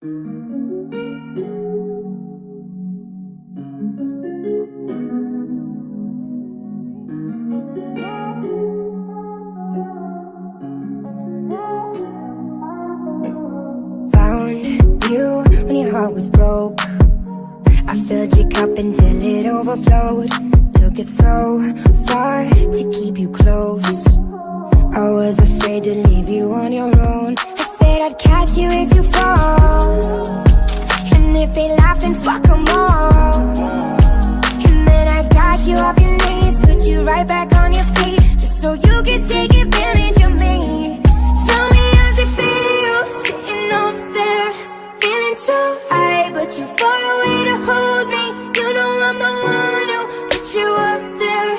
Found you when your heart was broke. I filled your cup until it overflowed. Took it so far to keep you close. I was afraid to leave you on your own. I said I'd catch you if you fall, and if they laugh then fuck them all. And then I got you off your knees, put you right back on your feet, just so you could take advantage of me. Tell me how's it feel, sitting up there, feeling so high, but you're far away to hold me. You know I'm the one who put you up there,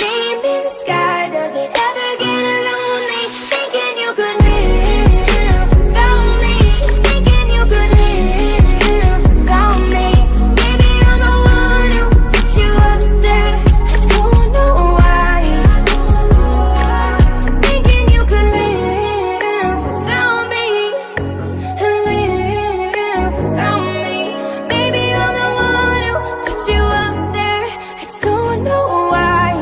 name in the sky. Does it ever get lonely, thinking you could live without me, thinking you could live without me? Baby, I'm the one who put you up there. I don't know why, thinking you could live without me, live without me. Baby, I'm the one who put you up there. I don't know why.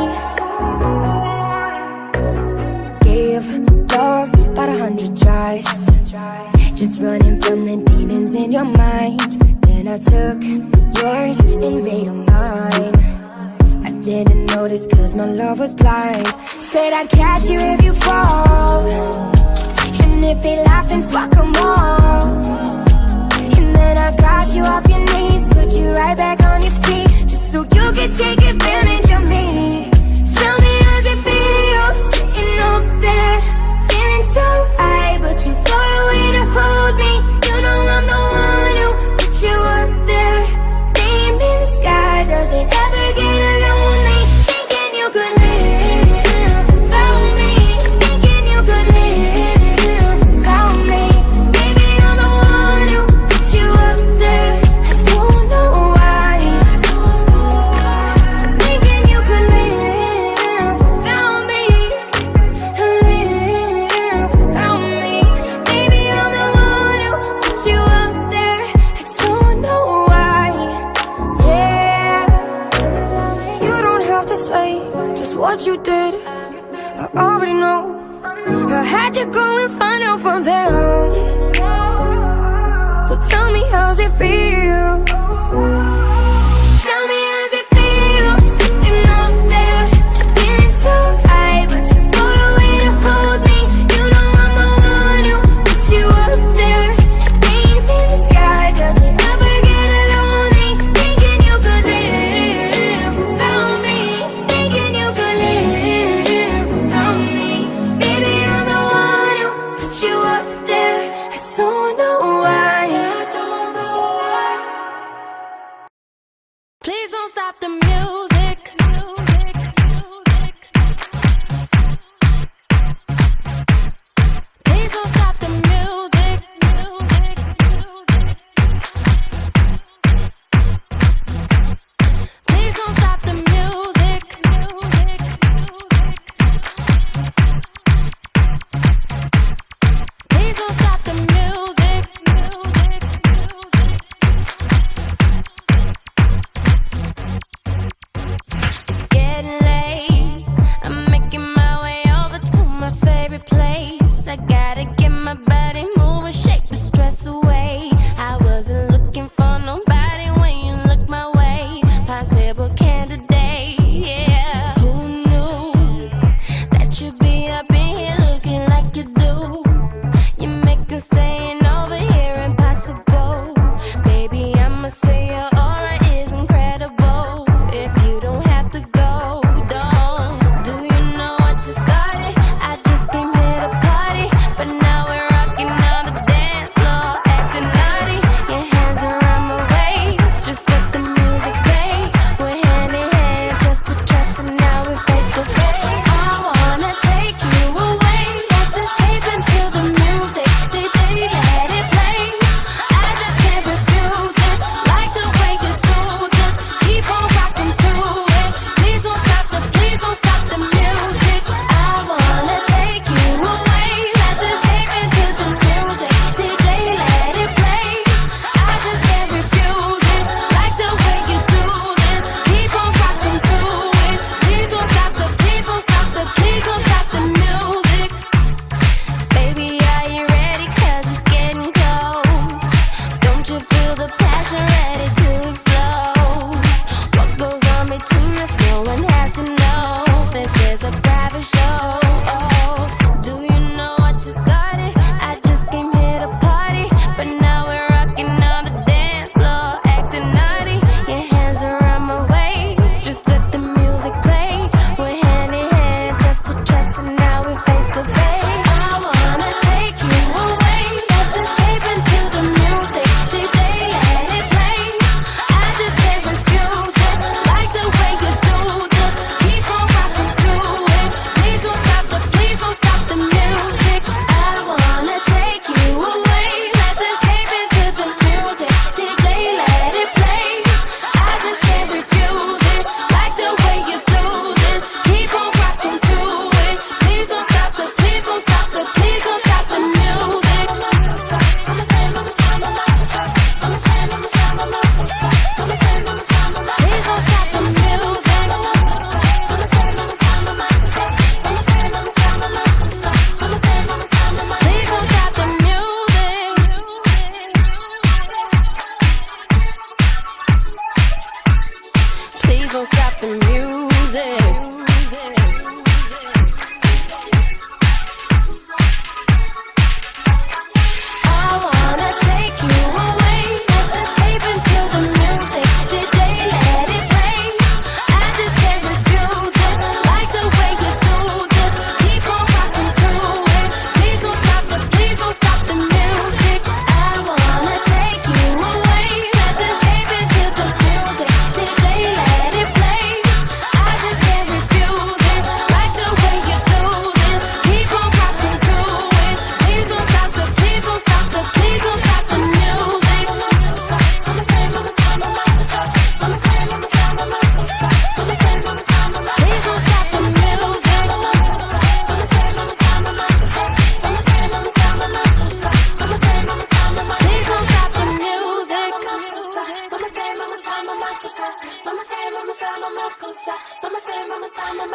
Gave love about 100 tries, just running from the demons in your mind. Then I took yours and made them mine. I didn't notice cause my love was blind. Said I'd catch you if you fall, and if they laugh then fuck them all. And then I got you off your knees, put you right back on your feet, just so you could take advantage of me. Tell me how's it feel, sitting up there, feeling so high, but too far away to hold me. You know I'm the one who put you up there, name in the sky. Does it ever get lonely, thinking you could live without me, thinking you could live without me? Baby, I'm the one who put you up there. I don't know why, thinking you could live without me, live without me. Baby, I'm the one who put you up there. I don't know why. Yeah, you don't have to say just what you did, I already know. I had to go and find out from them. So tell me how's it feel, tell me how's it feel, sitting up there, feeling so high, but too far away to hold me. You know I'm the one who put you up there, name in the sky. Does it ever get lonely, thinking you could live without me, thinking you could live without me? Baby, I'm the one who put you up there. I don't know why, I don't know why. Please don't stop the music. Please don't stop the music. Please don't stop the music. Please don't stop the music.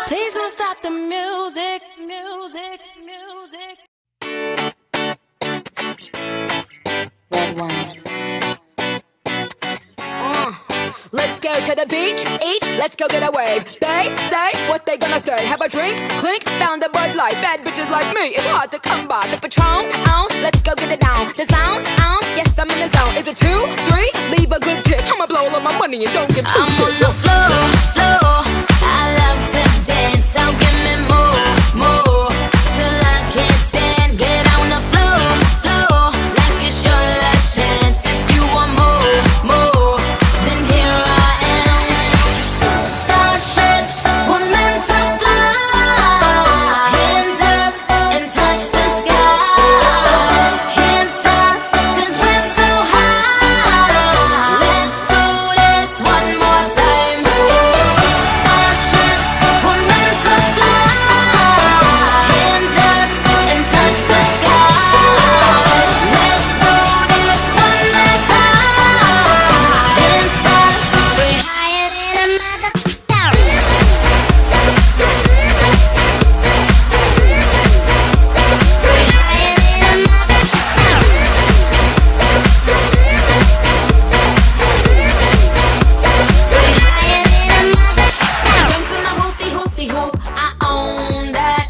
Please don't stop the music, music, music. Red one. Let's go to the beach, each, let's go get a wave. They say what they gonna say. Have a drink, clink, found a Bud Light. Bad bitches like me, it's hard to come by. The Patron, let's go get it down. The sound, yes, I'm in the zone. Is it 2, 3? Leave a good tip. I'ma blow all my money and don't give two shits. I'm on the floor, I love to dance. So give me more, more, till I can't stand. Get on the floor, like it's your last chance. If you want more, more, then here I am. Starships were meant to fly. Hands up and touch the sky. Can't stop 'cause we're so high. Let's do this one more time. Starships were meant to fly. Hands up and touch the sky. Let's do this one last time. Can't stop. We're higher than a mother. Jump in my hoopty-hoop, I own that.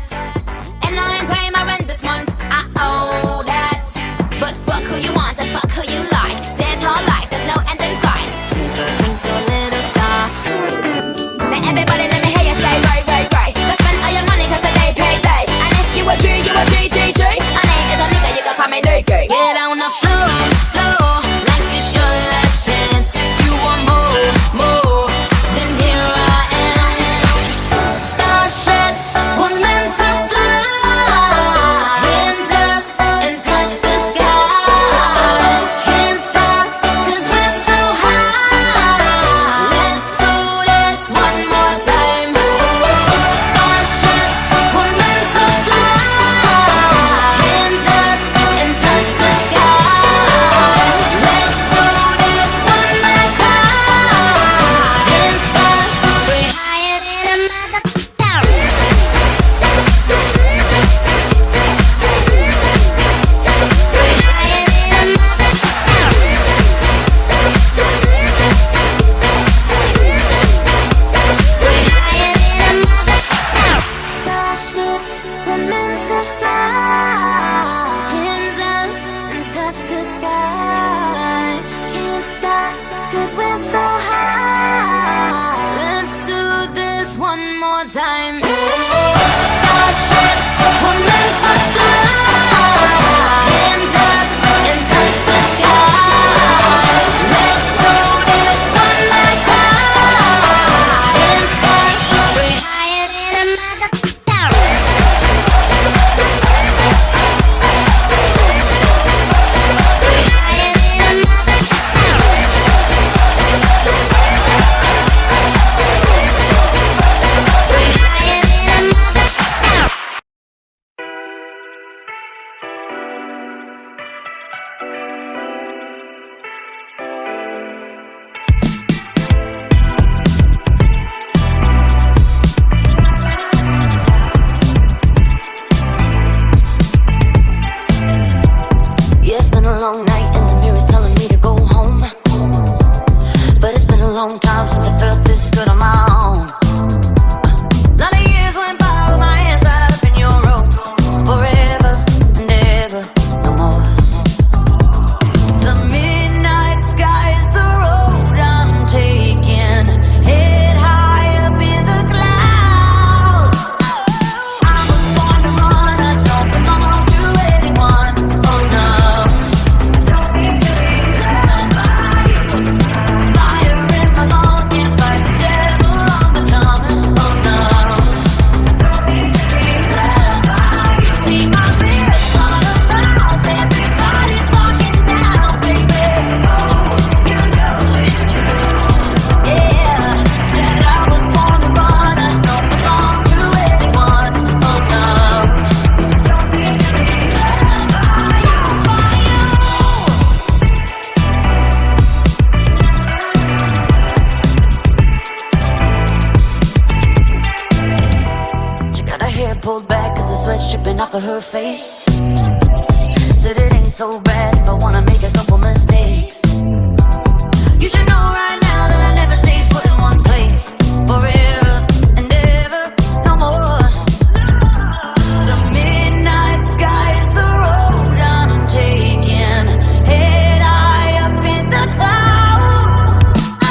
And I ain't paying my rent this month, I owe that. But fuck who you want and fuck who you like. Dance all life, there's no end in sight. Twinkle, twinkle, little star. Now everybody let me hear you say right, right, right. Go spend all your money 'cause the day paid late. And if you a G, you a G, G, G. My name is a nigga, you can call me Nicky. Get on the floor, like it's your last chance. If you want more, more, then here I am. Starships were meant to fly. Hands up and touch the sky. Can't stop 'cause we're so high. Let's do this one more time. Starships were meant to fly. Hands up and touch the sky. Let's do this one last time. Can't stop. We're higher than a mother. Starships were meant to fly. Hands up and touch the sky. Can't stop 'cause we're so high. Let's do this one more time. Starships were meant to fly. Hands up and touch the sky. Let's do this one last time. Can't stop. We're higher than a mother. her face. Said it ain't so bad if I wanna make a couple mistakes. You should know right now that I never stay put in one place forever and ever, no more. The midnight sky is the road I'm taking, head high up in the clouds.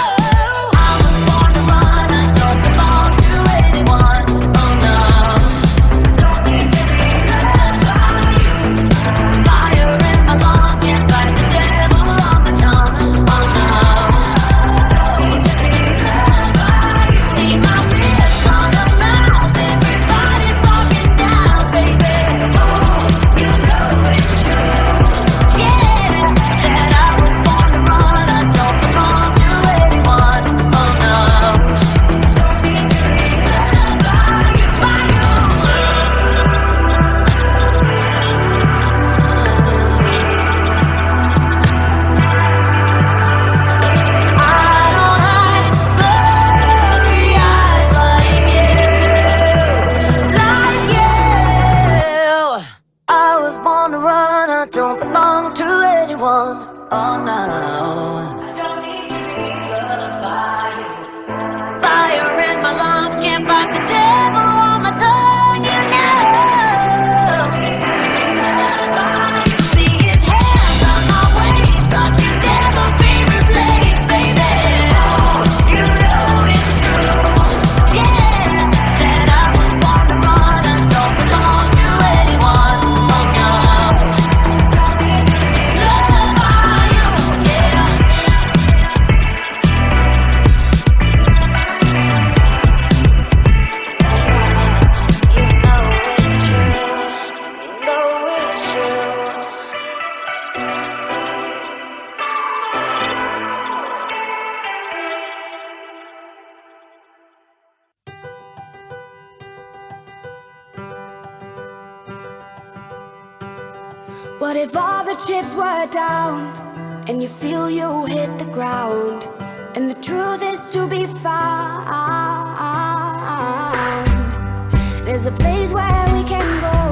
Oh, I was born to run, I don't belong to anyone. Oh no. Fire in my lungs, can't fight the devil on my tongue. Oh no. See my lips on a mouth, everybody's talking now, baby. Oh, you know it's true. Yeah, that I was born to run, I don't belong to anyone. Oh no. I don't hide blurry eyes like you. I was born to run, I don't belong to anyone. Oh no. I don't need to be loved by you. Fire in my lungs, can't fight the devil on my tongue, you know. See his hands on my waist, thought you'd never be replaced, baby. You know it's true. Yeah, that I was born to run, I don't belong to anyone. Oh no. Loved by you, yeah. You know it's true. You know it's true. What if all the chips were down and you feel you hit the ground and the truth is to be found? There's a place where we can go